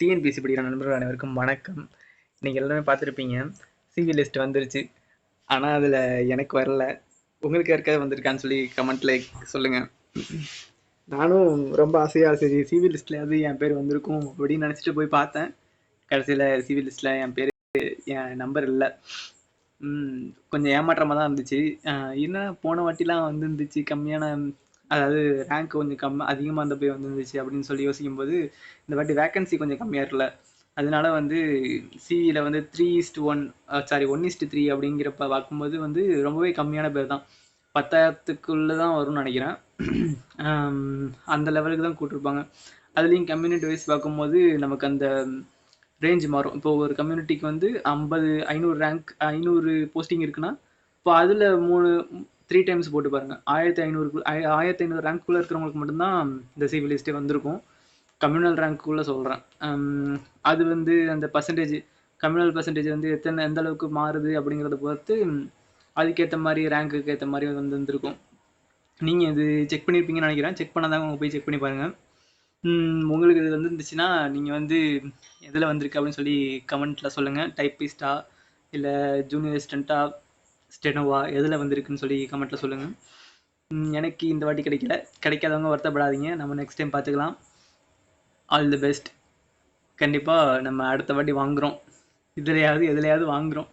TNPSC படிக்கிற நண்பர்கள் அனைவருக்கும் வணக்கம். இன்னைக்கு எல்லாருமே பார்த்துருப்பீங்க. சிவி லிஸ்ட் வந்துருச்சு. ஆனால் அதில் எனக்கு வரல. உங்களுக்கு யாருக்காவது வந்திருக்கான்னு சொல்லி கமெண்ட்ல சொல்லுங்க. நானும் ரொம்ப ஆசையாக சரி சிவி லிஸ்ட்லையாவது என் பேர் வந்திருக்கும் அப்படின்னு நினச்சிட்டு போய் பார்த்தேன். கடைசியில் சிவி லிஸ்ட்டில் என் நம்பர் இல்லை. கொஞ்சம் ஏமாற்றமாக தான் இருந்துச்சு. என்ன போன வாட்டிலாம் வந்துருந்துச்சு கம்மியான, அதாவது ரேங்க் கொஞ்சம் அதிகமாக இருந்த போய் வந்துருந்துச்சு அப்படின்னு சொல்லி யோசிக்கும்போது இந்த வாட்டி வேக்கன்சி கொஞ்சம் கம்மியாக இருக்குல்ல. அதனால வந்து சிவியில் வந்து 3:1 சாரி 1:3 அப்படிங்கிறப்ப பார்க்கும்போது வந்து ரொம்பவே கம்மியான பேர் தான். 10,000க்குள்ளே தான் வரும்னு நினைக்கிறேன். அந்த லெவலுக்கு தான் கூட்டிருப்பாங்க. அதுலேயும் கம்யூனிட்டி வைஸ் பார்க்கும்போது நமக்கு அந்த ரேஞ்ச் மாறும். இப்போ ஒரு கம்யூனிட்டிக்கு வந்து 500 ரேங்க் 500 போஸ்டிங் இருக்குன்னா, இப்போ அதில் 3 டைம்ஸ் போட்டு பாருங்க. 1500 ரேங்க்குள்ளே இருக்கிறவங்களுக்கு மட்டும்தான் இந்த சிவி லிஸ்ட்டே வந்திருக்கும். கம்யூனல் ரேங்க்குள்ளே சொல்கிறேன். அது வந்து அந்த பர்சன்டேஜ் கம்யூனல் பர்சன்டேஜ் வந்து எந்த அளவுக்கு மாறுது அப்படிங்கிறத பொறுத்து அதுக்கேற்ற மாதிரி ரேங்க்குக்கு ஏற்ற மாதிரி வந்துருக்கும். நீங்கள் இது செக் பண்ணியிருப்பீங்கன்னு நினைக்கிறேன். செக் பண்ணாதான் போய் செக் பண்ணி பாருங்கள். உங்களுக்கு இது வந்துருந்துச்சுன்னா நீங்கள் வந்து எதில் வந்திருக்கு அப்படின்னு சொல்லி கமெண்ட்டில் சொல்லுங்கள். டைப்பிஸ்டா இல்லை ஜூனியர் அசிஸ்டண்ட்டா ஸ்டெனோவா எதில் வந்திருக்குன்னு சொல்லி கமெண்ட்டில் சொல்லுங்கள். எனக்கு இந்த வாட்டி கிடைக்கல. கிடைக்காதவங்க வருத்தப்படாதீங்க. நம்ம நெக்ஸ்ட் டைம் பார்த்துக்கலாம். All the best. கண்டிப்பாக நம்ம அடுத்த வாட்டி வாங்குகிறோம். எதுலையாவது வாங்குகிறோம்.